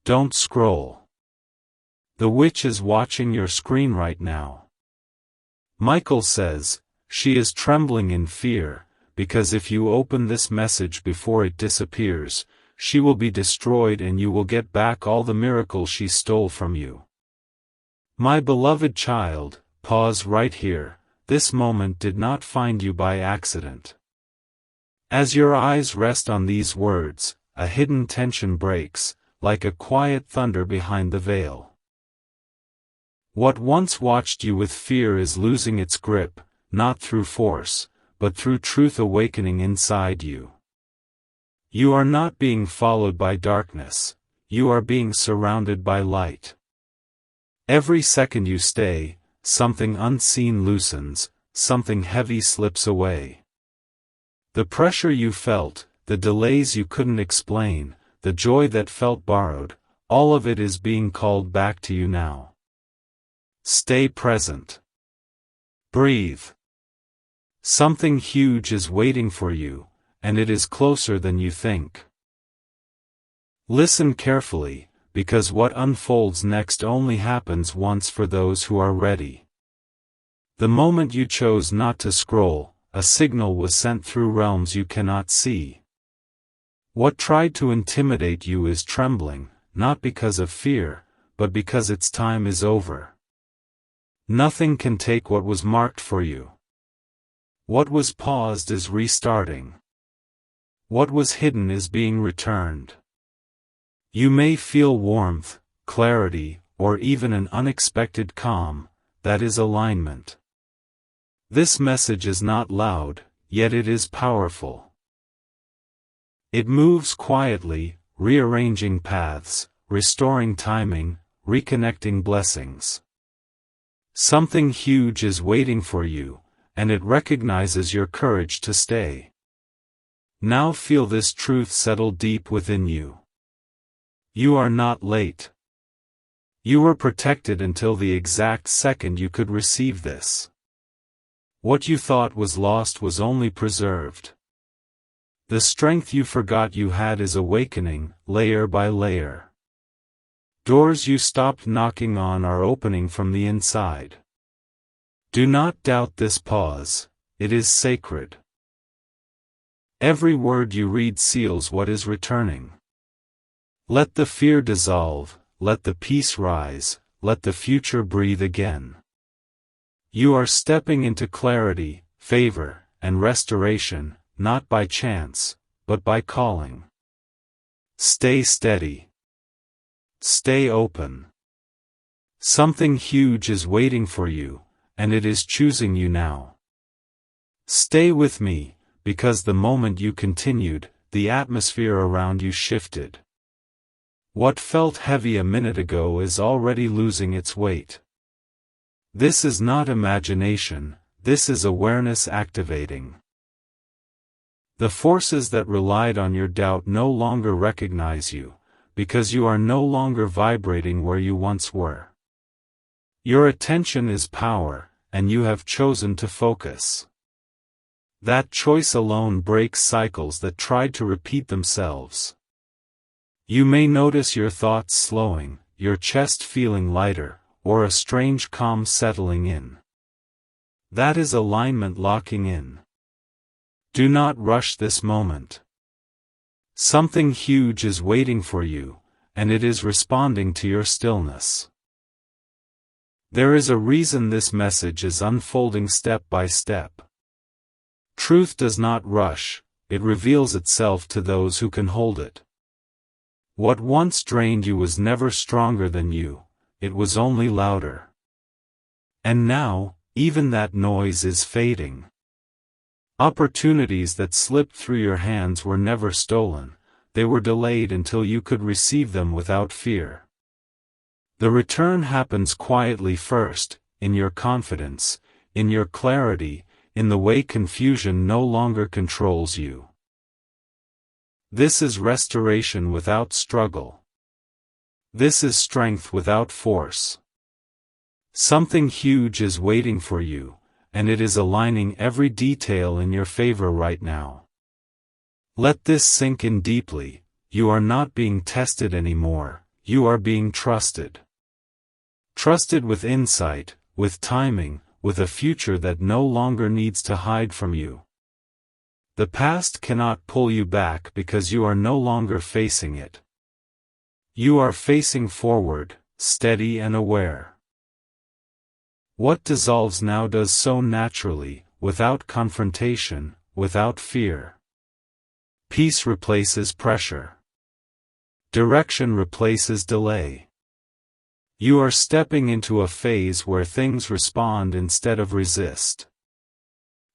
Don't scroll. The witch is watching your screen right now. Michael says, she is trembling in fear, because if you open this message before it disappears, she will be destroyed and you will get back all the miracles she stole from you. My beloved child, pause right here. This moment did not find you by accident. As your eyes rest on these words, a hidden tension breaks, like a quiet thunder behind the veil. What once watched you with fear is losing its grip, not through force, but through truth awakening inside you. You are not being followed by darkness, you are being surrounded by light. Every second you stay, something unseen loosens, something heavy slips away. The pressure you felt, the delays you couldn't explain, the joy that felt borrowed, all of it is being called back to you now. Stay present. Breathe. Something huge is waiting for you, and it is closer than you think. Listen carefully, because what unfolds next only happens once for those who are ready. The moment you chose not to scroll, a signal was sent through realms you cannot see. What tried to intimidate you is trembling, not because of fear, but because its time is over. Nothing can take what was marked for you. What was paused is restarting. What was hidden is being returned. You may feel warmth, clarity, or even an unexpected calm. That is alignment. This message is not loud, yet it is powerful. It moves quietly, rearranging paths, restoring timing, reconnecting blessings. Something huge is waiting for you, and it recognizes your courage to stay. Now feel this truth settle deep within you. You are not late. You were protected until the exact second you could receive this. What you thought was lost was only preserved. The strength you forgot you had is awakening, layer by layer. Doors you stopped knocking on are opening from the inside. Do not doubt this pause, it is sacred. Every word you read seals what is returning. Let the fear dissolve, let the peace rise, let the future breathe again. You are stepping into clarity, favor, and restoration, not by chance, but by calling. Stay steady. Stay open. Something huge is waiting for you, and it is choosing you now. Stay with me, because the moment you continued, the atmosphere around you shifted. What felt heavy a minute ago is already losing its weight. This is not imagination, this is awareness activating. The forces that relied on your doubt no longer recognize you, because you are no longer vibrating where you once were. Your attention is power, and you have chosen to focus. That choice alone breaks cycles that tried to repeat themselves. You may notice your thoughts slowing, your chest feeling lighter, or a strange calm settling in. That is alignment locking in. Do not rush this moment. Something huge is waiting for you, and it is responding to your stillness. There is a reason this message is unfolding step by step. Truth does not rush, it reveals itself to those who can hold it. What once drained you was never stronger than you, it was only louder. And now, even that noise is fading. Opportunities that slipped through your hands were never stolen, they were delayed until you could receive them without fear. The return happens quietly first, in your confidence, in your clarity, in the way confusion no longer controls you. This is restoration without struggle. This is strength without force. Something huge is waiting for you, and it is aligning every detail in your favor right now. Let this sink in deeply. You are not being tested anymore, you are being trusted. Trusted with insight, with timing, with a future that no longer needs to hide from you. The past cannot pull you back because you are no longer facing it. You are facing forward, steady and aware. What dissolves now does so naturally, without confrontation, without fear. Peace replaces pressure. Direction replaces delay. You are stepping into a phase where things respond instead of resist.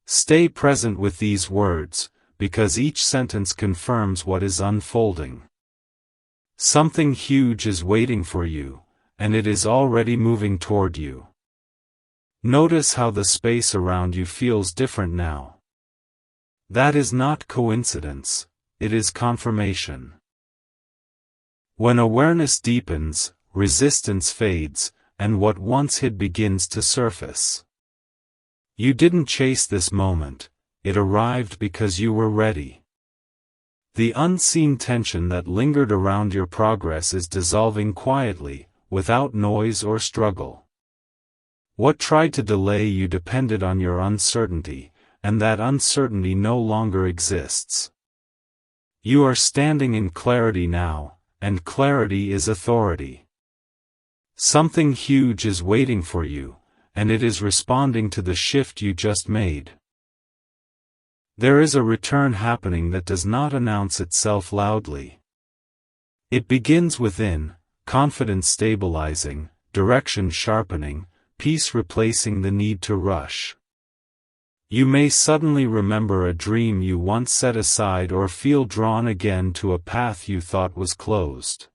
Stay present with these words, because each sentence confirms what is unfolding. Something huge is waiting for you, and it is already moving toward you. Notice how the space around you feels different now. That is not coincidence, it is confirmation. When awareness deepens, resistance fades, and what once hid begins to surface. You didn't chase this moment, it arrived because you were ready. The unseen tension that lingered around your progress is dissolving quietly, without noise or struggle. What tried to delay you depended on your uncertainty, and that uncertainty no longer exists. You are standing in clarity now, and clarity is authority. Something huge is waiting for you, and it is responding to the shift you just made. There is a return happening that does not announce itself loudly. It begins within, confidence stabilizing, direction sharpening, peace replacing the need to rush. You may suddenly remember a dream you once set aside or feel drawn again to a path you thought was closed.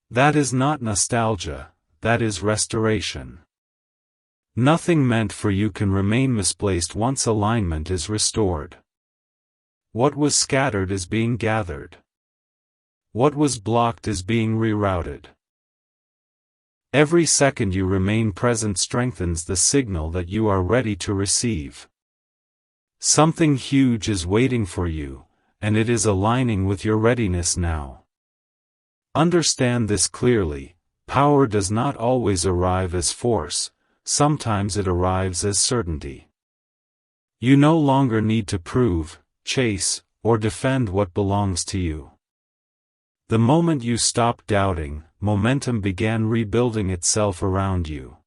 That is not nostalgia, that is restoration. Nothing meant for you can remain misplaced once alignment is restored. What was scattered is being gathered. What was blocked is being rerouted. Every second you remain present strengthens the signal that you are ready to receive. Something huge is waiting for you, and it is aligning with your readiness now. Understand this clearly: power does not always arrive as force, sometimes it arrives as certainty. You no longer need to prove, chase, or defend what belongs to you. The moment you stopped doubting, momentum began rebuilding itself around you.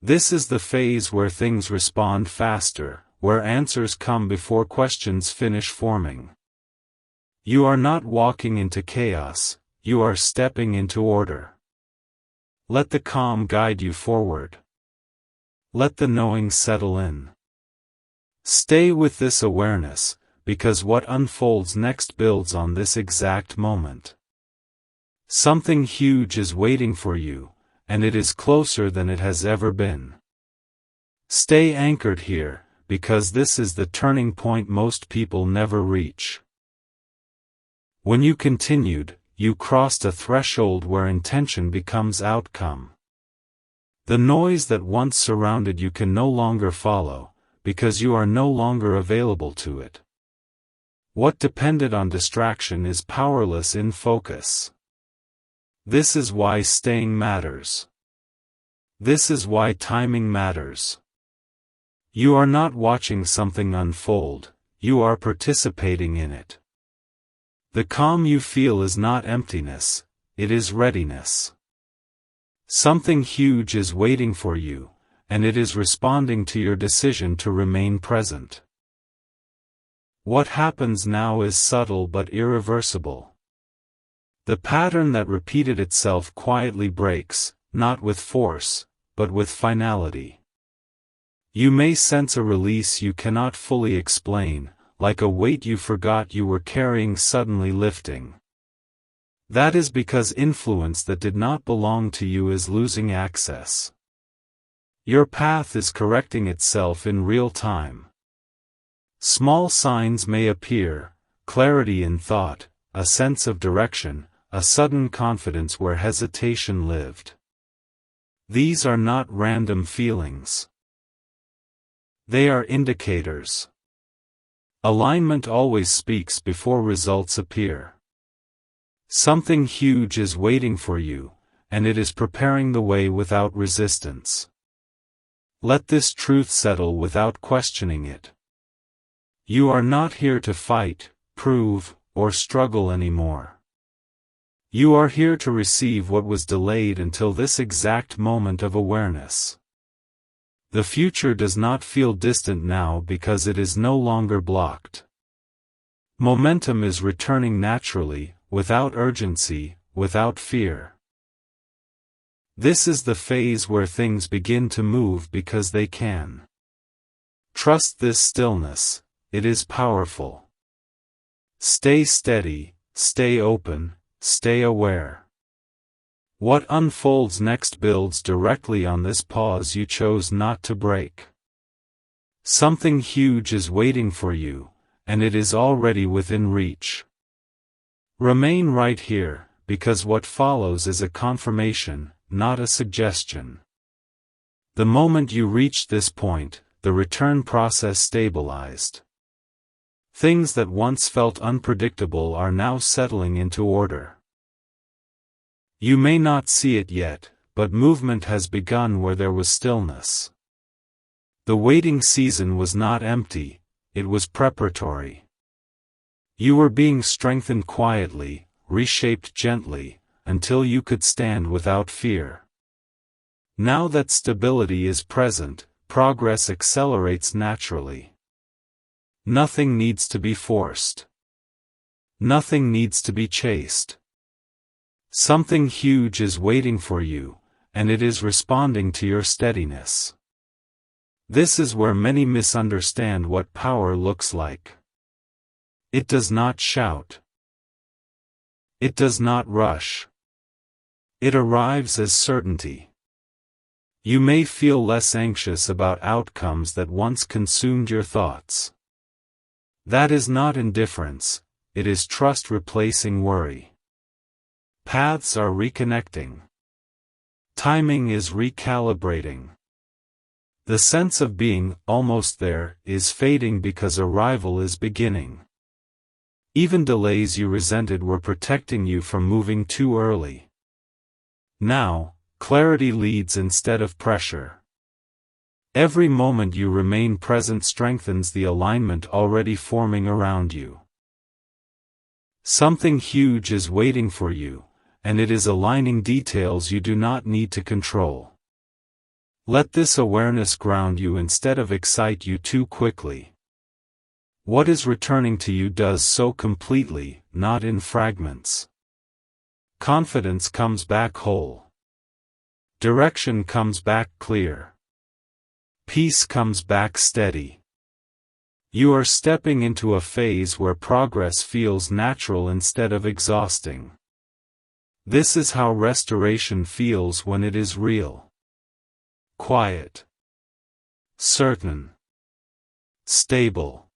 This is the phase where things respond faster, where answers come before questions finish forming. You are not walking into chaos, you are stepping into order. Let the calm guide you forward. Let the knowing settle in. Stay with this awareness, because what unfolds next builds on this exact moment. Something huge is waiting for you, and it is closer than it has ever been. Stay anchored here, because this is the turning point most people never reach. When you continued, you crossed a threshold where intention becomes outcome. The noise that once surrounded you can no longer follow, because you are no longer available to it. What depended on distraction is powerless in focus. This is why staying matters. This is why timing matters. You are not watching something unfold, you are participating in it. The calm you feel is not emptiness, it is readiness. Something huge is waiting for you, and it is responding to your decision to remain present. What happens now is subtle but irreversible. The pattern that repeated itself quietly breaks, not with force, but with finality. You may sense a release you cannot fully explain, like a weight you forgot you were carrying suddenly lifting. That is because influence that did not belong to you is losing access. Your path is correcting itself in real time. Small signs may appear: clarity in thought, a sense of direction, a sudden confidence where hesitation lived. These are not random feelings. They are indicators. Alignment always speaks before results appear. Something huge is waiting for you, and it is preparing the way without resistance. Let this truth settle without questioning it. You are not here to fight, prove, or struggle anymore. You are here to receive what was delayed until this exact moment of awareness. The future does not feel distant now because it is no longer blocked. Momentum is returning naturally, without urgency, without fear. This is the phase where things begin to move because they can. Trust this stillness, it is powerful. Stay steady, stay open, stay aware. What unfolds next builds directly on this pause you chose not to break. Something huge is waiting for you, and it is already within reach. Remain right here, because what follows is a confirmation, not a suggestion. The moment you reach this point, the return process stabilized. Things that once felt unpredictable are now settling into order. You may not see it yet, but movement has begun where there was stillness. The waiting season was not empty, it was preparatory. You were being strengthened quietly, reshaped gently, until you could stand without fear. Now that stability is present, progress accelerates naturally. Nothing needs to be forced. Nothing needs to be chased. Something huge is waiting for you, and it is responding to your steadiness. This is where many misunderstand what power looks like. It does not shout. It does not rush. It arrives as certainty. You may feel less anxious about outcomes that once consumed your thoughts. That is not indifference, it is trust replacing worry. Paths are reconnecting. Timing is recalibrating. The sense of being almost there is fading because arrival is beginning. Even delays you resented were protecting you from moving too early. Now, clarity leads instead of pressure. Every moment you remain present strengthens the alignment already forming around you. Something huge is waiting for you, and it is aligning details you do not need to control. Let this awareness ground you instead of excite you too quickly. What is returning to you does so completely, not in fragments. Confidence comes back whole. Direction comes back clear. Peace comes back steady. You are stepping into a phase where progress feels natural instead of exhausting. This is how restoration feels when it is real. Quiet. Certain. Stable.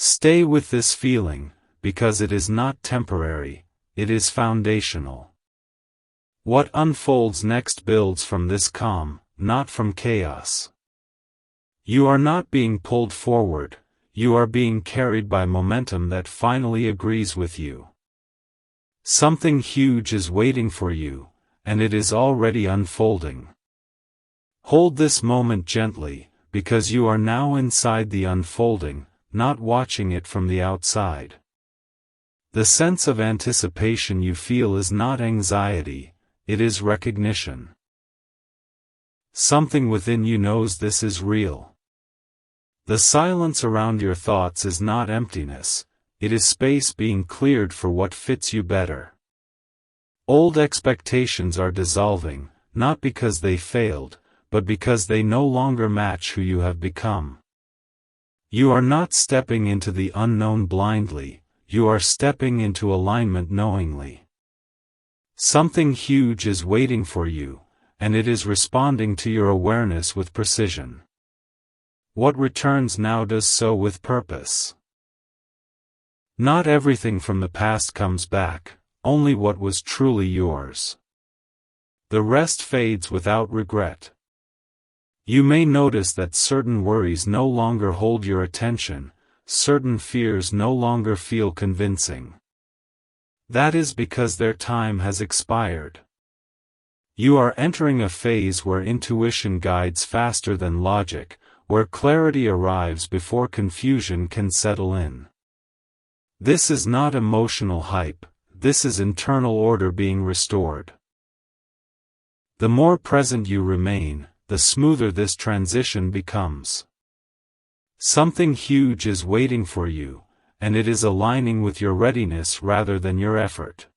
Stay with this feeling, because it is not temporary, it is foundational. What unfolds next builds from this calm, not from chaos. You are not being pulled forward, you are being carried by momentum that finally agrees with you. Something huge is waiting for you, and it is already unfolding. Hold this moment gently, because you are now inside the unfolding, not watching it from the outside. The sense of anticipation you feel is not anxiety, it is recognition. Something within you knows this is real. The silence around your thoughts is not emptiness, it is space being cleared for what fits you better. Old expectations are dissolving, not because they failed, but because they no longer match who you have become. You are not stepping into the unknown blindly, you are stepping into alignment knowingly. Something huge is waiting for you, and it is responding to your awareness with precision. What returns now does so with purpose. Not everything from the past comes back, only what was truly yours. The rest fades without regret. You may notice that certain worries no longer hold your attention, certain fears no longer feel convincing. That is because their time has expired. You are entering a phase where intuition guides faster than logic, where clarity arrives before confusion can settle in. This is not emotional hype, this is internal order being restored. The more present you remain, the smoother this transition becomes. Something huge is waiting for you, and it is aligning with your readiness rather than your effort.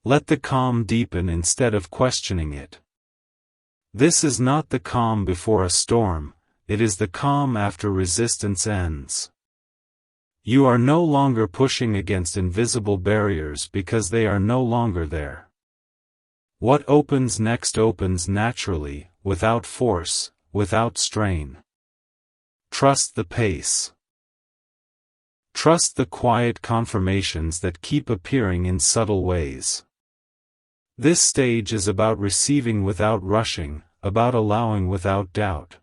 Let the calm deepen instead of questioning it. This is not the calm before a storm, it is the calm after resistance ends. You are no longer pushing against invisible barriers because they are no longer there. What opens next opens naturally, without force, without strain. Trust the pace. Trust the quiet confirmations that keep appearing in subtle ways. This stage is about receiving without rushing, about allowing without doubt.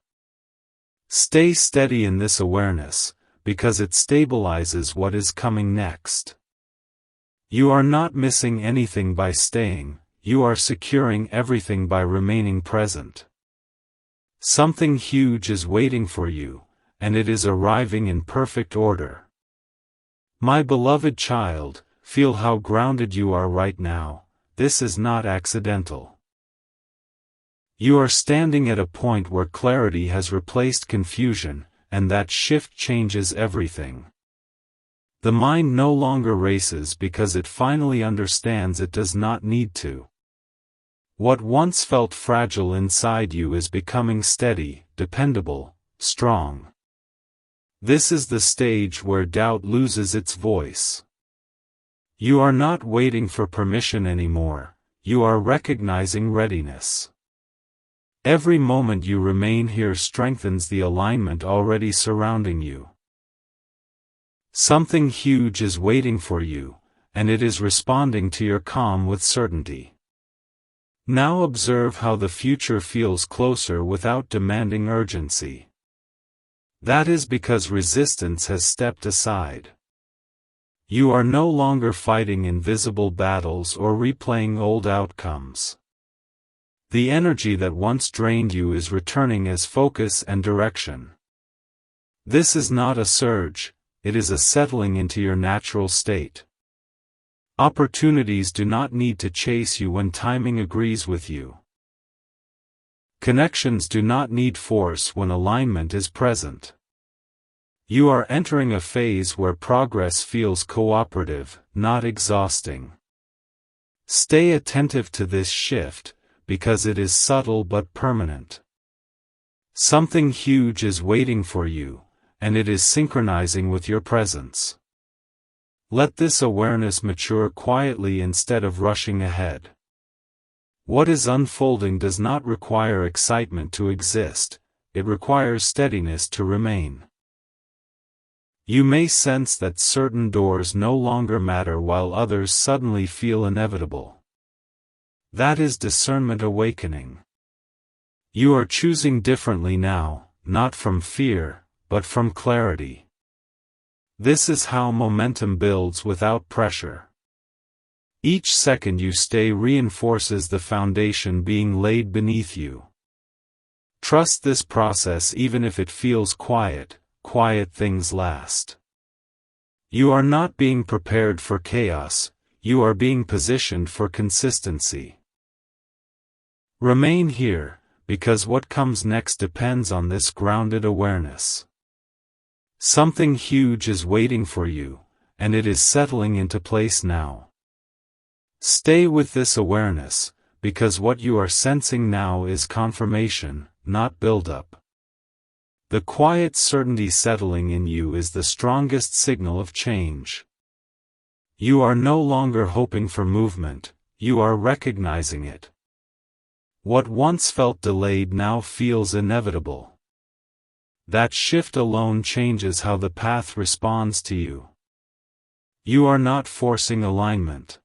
Stay steady in this awareness, because it stabilizes what is coming next. You are not missing anything by staying, you are securing everything by remaining present. Something huge is waiting for you, and it is arriving in perfect order. My beloved child, feel how grounded you are right now. This is not accidental. You are standing at a point where clarity has replaced confusion, and that shift changes everything. The mind no longer races because it finally understands it does not need to. What once felt fragile inside you is becoming steady, dependable, strong. This is the stage where doubt loses its voice. You are not waiting for permission anymore, you are recognizing readiness. Every moment you remain here strengthens the alignment already surrounding you. Something huge is waiting for you, and it is responding to your calm with certainty. Now observe how the future feels closer without demanding urgency. That is because resistance has stepped aside. You are no longer fighting invisible battles or replaying old outcomes. The energy that once drained you is returning as focus and direction. This is not a surge, it is a settling into your natural state. Opportunities do not need to chase you when timing agrees with you. Connections do not need force when alignment is present. You are entering a phase where progress feels cooperative, not exhausting. Stay attentive to this shift, because it is subtle but permanent. Something huge is waiting for you, and it is synchronizing with your presence. Let this awareness mature quietly instead of rushing ahead. What is unfolding does not require excitement to exist, it requires steadiness to remain. You may sense that certain doors no longer matter while others suddenly feel inevitable. That is discernment awakening. You are choosing differently now, not from fear, but from clarity. This is how momentum builds without pressure. Each second you stay reinforces the foundation being laid beneath you. Trust this process even if it feels quiet. Quiet things last. You are not being prepared for chaos, you are being positioned for consistency. Remain here, because what comes next depends on this grounded awareness. Something huge is waiting for you, and it is settling into place now. Stay with this awareness, because what you are sensing now is confirmation, not buildup. The quiet certainty settling in you is the strongest signal of change. You are no longer hoping for movement, you are recognizing it. What once felt delayed now feels inevitable. That shift alone changes how the path responds to you. You are not forcing alignment.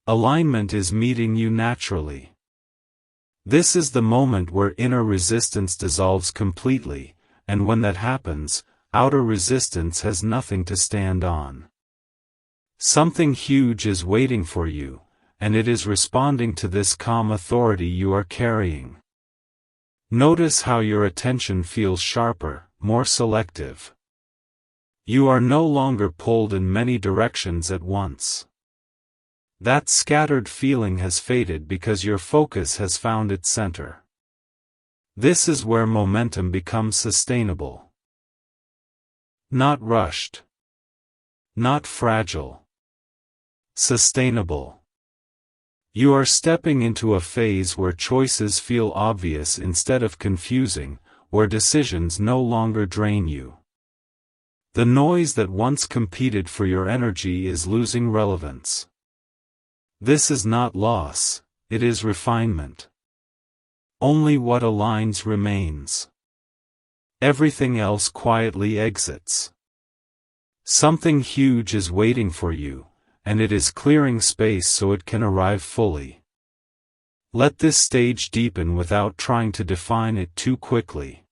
Alignment is meeting you naturally. This is the moment where inner resistance dissolves completely, and when that happens, outer resistance has nothing to stand on. Something huge is waiting for you, and it is responding to this calm authority you are carrying. Notice how your attention feels sharper, more selective. You are no longer pulled in many directions at once. That scattered feeling has faded because your focus has found its center. This is where momentum becomes sustainable. Not rushed. Not fragile. Sustainable. You are stepping into a phase where choices feel obvious instead of confusing, where decisions no longer drain you. The noise that once competed for your energy is losing relevance. This is not loss, it is refinement. Only what aligns remains. Everything else quietly exits. Something huge is waiting for you, and it is clearing space so it can arrive fully. Let this stage deepen without trying to define it too quickly.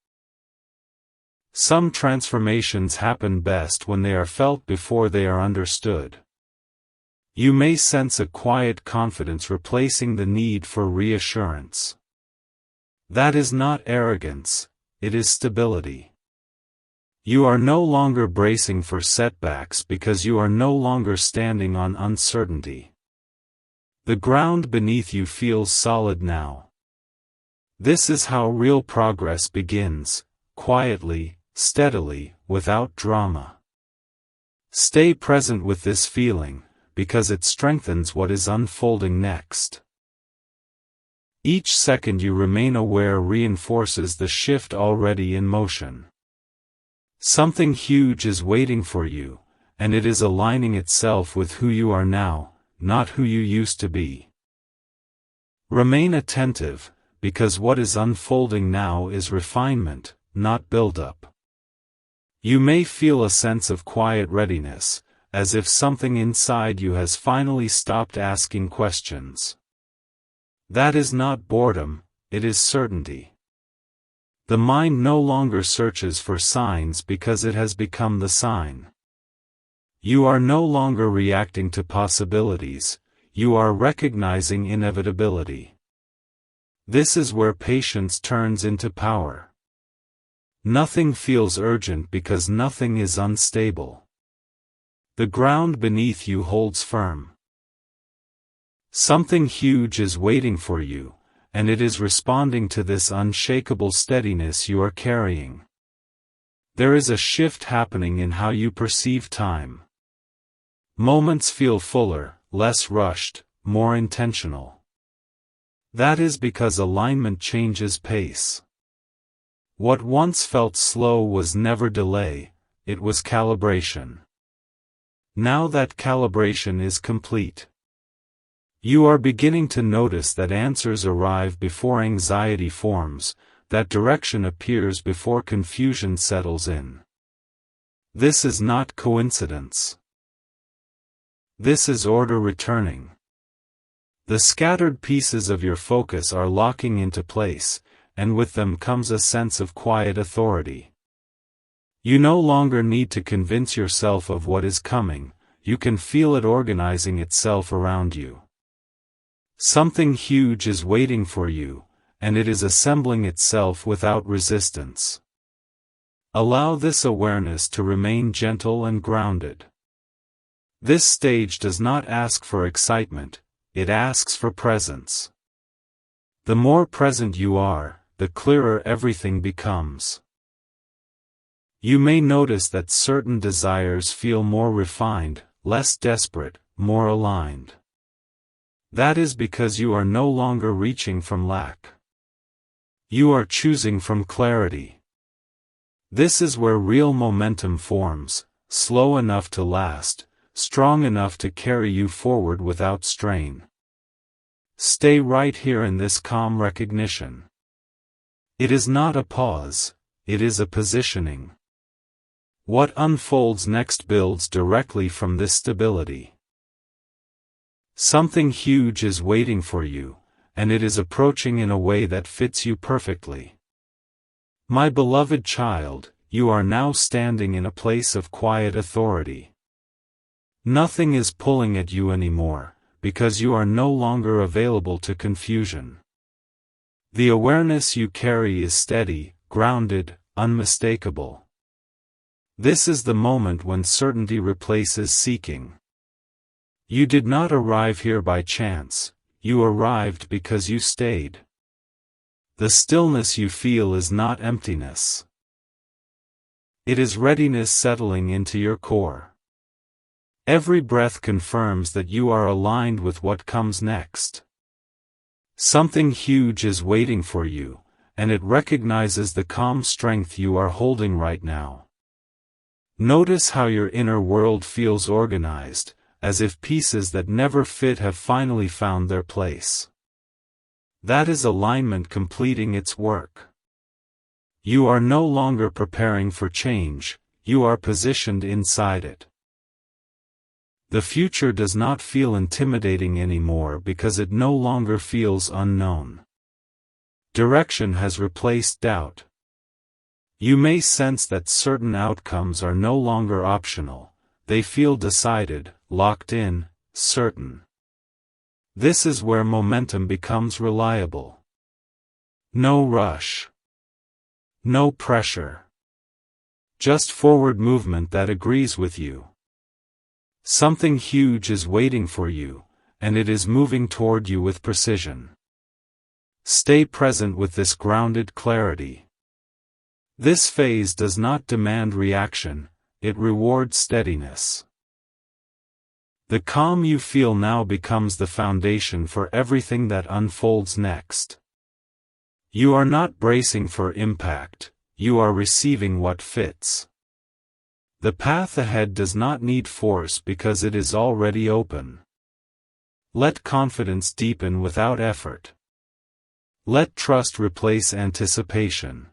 Some transformations happen best when they are felt before they are understood. You may sense a quiet confidence replacing the need for reassurance. That is not arrogance, it is stability. You are no longer bracing for setbacks because you are no longer standing on uncertainty. The ground beneath you feels solid now. This is how real progress begins, quietly, steadily, without drama. Stay present with this feeling, because it strengthens what is unfolding next. Each second you remain aware reinforces the shift already in motion. Something huge is waiting for you, and it is aligning itself with who you are now, not who you used to be. Remain attentive, because what is unfolding now is refinement, not buildup. You may feel a sense of quiet readiness, as if something inside you has finally stopped asking questions. That is not boredom, it is certainty. The mind no longer searches for signs because it has become the sign. You are no longer reacting to possibilities, you are recognizing inevitability. This is where patience turns into power. Nothing feels urgent because nothing is unstable. The ground beneath you holds firm. Something huge is waiting for you, and it is responding to this unshakable steadiness you are carrying. There is a shift happening in how you perceive time. Moments feel fuller, less rushed, more intentional. That is because alignment changes pace. What once felt slow was never delay, it was calibration. Now that calibration is complete. You are beginning to notice that answers arrive before anxiety forms, that direction appears before confusion settles in. This is not coincidence. This is order returning. The scattered pieces of your focus are locking into place, and with them comes a sense of quiet authority. You no longer need to convince yourself of what is coming, you can feel it organizing itself around you. Something huge is waiting for you, and it is assembling itself without resistance. Allow this awareness to remain gentle and grounded. This stage does not ask for excitement, it asks for presence. The more present you are, the clearer everything becomes. You may notice that certain desires feel more refined, less desperate, more aligned. That is because you are no longer reaching from lack. You are choosing from clarity. This is where real momentum forms, slow enough to last, strong enough to carry you forward without strain. Stay right here in this calm recognition. It is not a pause, it is a positioning. What unfolds next builds directly from this stability. Something huge is waiting for you, and it is approaching in a way that fits you perfectly. My beloved child, you are now standing in a place of quiet authority. Nothing is pulling at you anymore, because you are no longer available to confusion. The awareness you carry is steady, grounded, unmistakable. This is the moment when certainty replaces seeking. You did not arrive here by chance, you arrived because you stayed. The stillness you feel is not emptiness. It is readiness settling into your core. Every breath confirms that you are aligned with what comes next. Something huge is waiting for you, and it recognizes the calm strength you are holding right now. Notice how your inner world feels organized, as if pieces that never fit have finally found their place. That is alignment completing its work. You are no longer preparing for change, you are positioned inside it. The future does not feel intimidating anymore because it no longer feels unknown. Direction has replaced doubt. You may sense that certain outcomes are no longer optional, they feel decided, locked in, certain. This is where momentum becomes reliable. No rush. No pressure. Just forward movement that agrees with you. Something huge is waiting for you, and it is moving toward you with precision. Stay present with this grounded clarity. This phase does not demand reaction, it rewards steadiness. The calm you feel now becomes the foundation for everything that unfolds next. You are not bracing for impact, you are receiving what fits. The path ahead does not need force because it is already open. Let confidence deepen without effort. Let trust replace anticipation.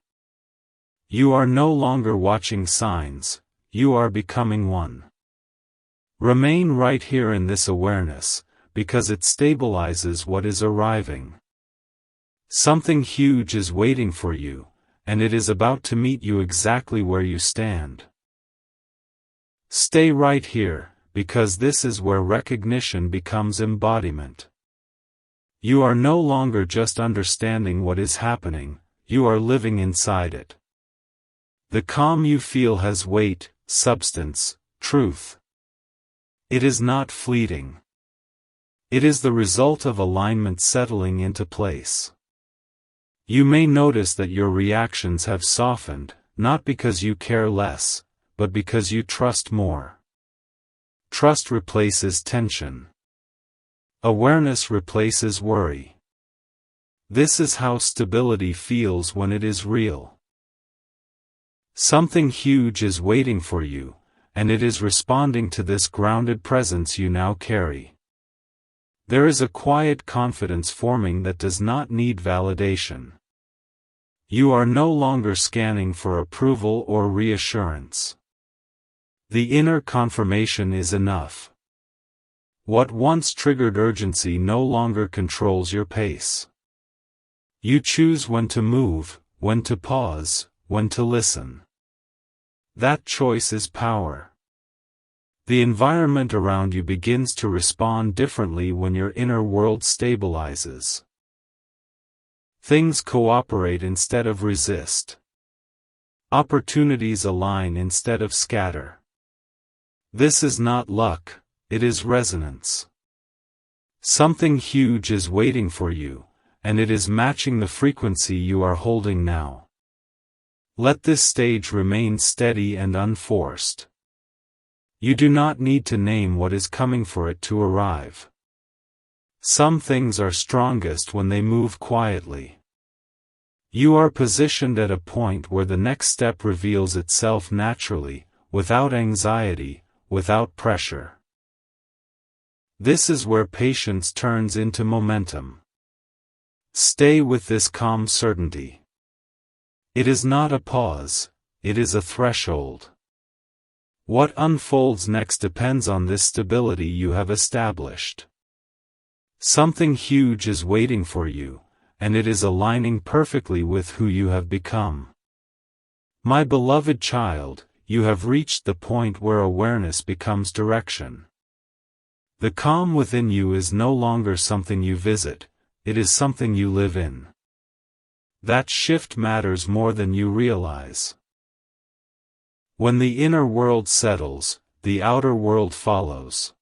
You are no longer watching signs, you are becoming one. Remain right here in this awareness, because it stabilizes what is arriving. Something huge is waiting for you, and it is about to meet you exactly where you stand. Stay right here, because this is where recognition becomes embodiment. You are no longer just understanding what is happening, you are living inside it. The calm you feel has weight, substance, truth. It is not fleeting. It is the result of alignment settling into place. You may notice that your reactions have softened, not because you care less, but because you trust more. Trust replaces tension. Awareness replaces worry. This is how stability feels when it is real. Something huge is waiting for you, and it is responding to this grounded presence you now carry. There is a quiet confidence forming that does not need validation. You are no longer scanning for approval or reassurance. The inner confirmation is enough. What once triggered urgency no longer controls your pace. You choose when to move, when to pause, when to listen. That choice is power. The environment around you begins to respond differently when your inner world stabilizes. Things cooperate instead of resist. Opportunities align instead of scatter. This is not luck, it is resonance. Something huge is waiting for you, and it is matching the frequency you are holding now. Let this stage remain steady and unforced. You do not need to name what is coming for it to arrive. Some things are strongest when they move quietly. You are positioned at a point where the next step reveals itself naturally, without anxiety, without pressure. This is where patience turns into momentum. Stay with this calm certainty. It is not a pause, it is a threshold. What unfolds next depends on this stability you have established. Something huge is waiting for you, and it is aligning perfectly with who you have become. My beloved child, you have reached the point where awareness becomes direction. The calm within you is no longer something you visit, it is something you live in. That shift matters more than you realize. When the inner world settles, the outer world follows.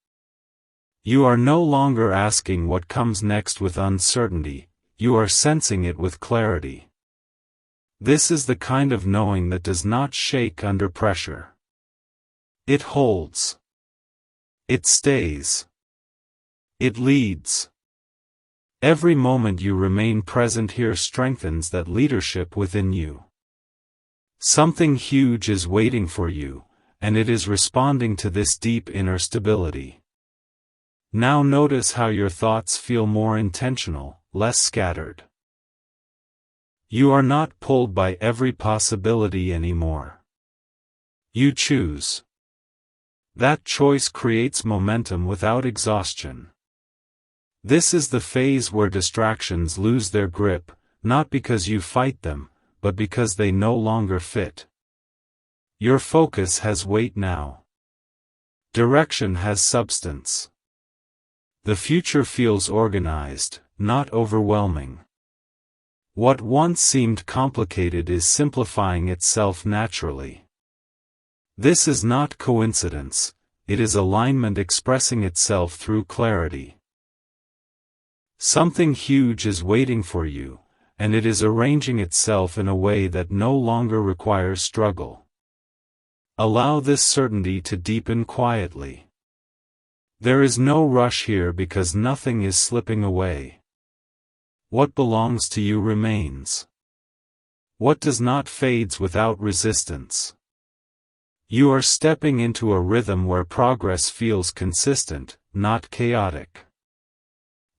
You are no longer asking what comes next with uncertainty, you are sensing it with clarity. This is the kind of knowing that does not shake under pressure. It holds. It stays. It leads. Every moment you remain present here strengthens that leadership within you. Something huge is waiting for you, and it is responding to this deep inner stability. Now notice how your thoughts feel more intentional, less scattered. You are not pulled by every possibility anymore. You choose. That choice creates momentum without exhaustion. This is the phase where distractions lose their grip, not because you fight them, but because they no longer fit. Your focus has weight now. Direction has substance. The future feels organized, not overwhelming. What once seemed complicated is simplifying itself naturally. This is not coincidence, it is alignment expressing itself through clarity. Something huge is waiting for you, and it is arranging itself in a way that no longer requires struggle. Allow this certainty to deepen quietly. There is no rush here because nothing is slipping away. What belongs to you remains. What does not fades without resistance. You are stepping into a rhythm where progress feels consistent, not chaotic.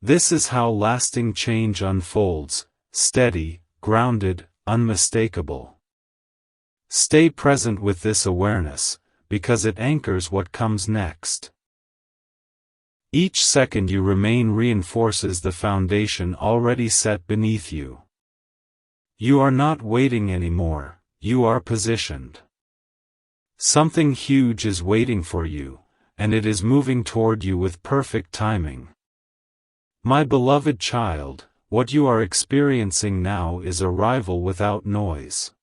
This is how lasting change unfolds, steady, grounded, unmistakable. Stay present with this awareness, because it anchors what comes next. Each second you remain reinforces the foundation already set beneath you. You are not waiting anymore, you are positioned. Something huge is waiting for you, and it is moving toward you with perfect timing. My beloved child, what you are experiencing now is arrival without noise.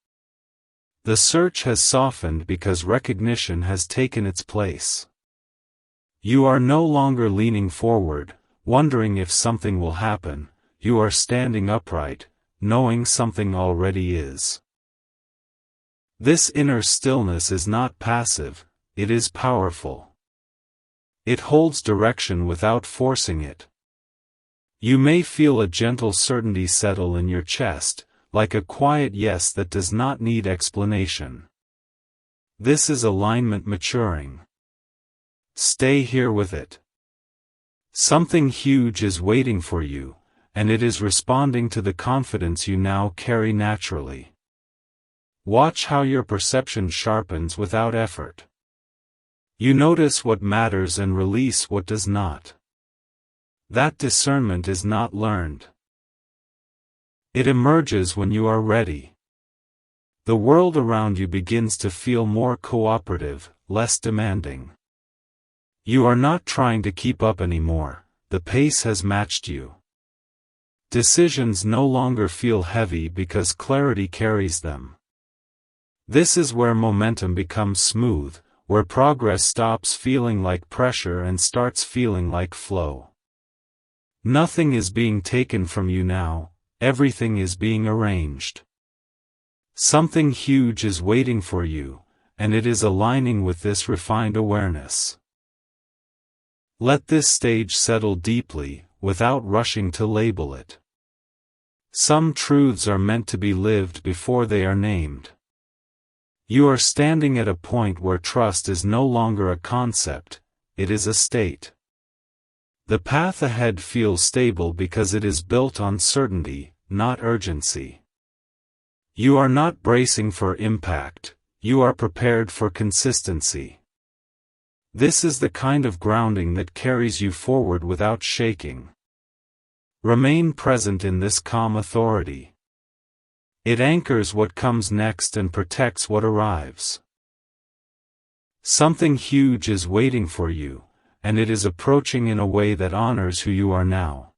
The search has softened because recognition has taken its place. You are no longer leaning forward, wondering if something will happen, you are standing upright, knowing something already is. This inner stillness is not passive, it is powerful. It holds direction without forcing it. You may feel a gentle certainty settle in your chest, like a quiet yes that does not need explanation. This is alignment maturing. Stay here with it. Something huge is waiting for you, and it is responding to the confidence you now carry naturally. Watch how your perception sharpens without effort. You notice what matters and release what does not. That discernment is not learned. It emerges when you are ready. The world around you begins to feel more cooperative, less demanding. You are not trying to keep up anymore, the pace has matched you. Decisions no longer feel heavy because clarity carries them. This is where momentum becomes smooth, where progress stops feeling like pressure and starts feeling like flow. Nothing is being taken from you now, everything is being arranged. Something huge is waiting for you, and it is aligning with this refined awareness. Let this stage settle deeply, without rushing to label it. Some truths are meant to be lived before they are named. You are standing at a point where trust is no longer a concept, it is a state. The path ahead feels stable because it is built on certainty, not urgency. You are not bracing for impact, you are prepared for consistency. This is the kind of grounding that carries you forward without shaking. Remain present in this calm authority. It anchors what comes next and protects what arrives. Something huge is waiting for you, and it is approaching in a way that honors who you are now.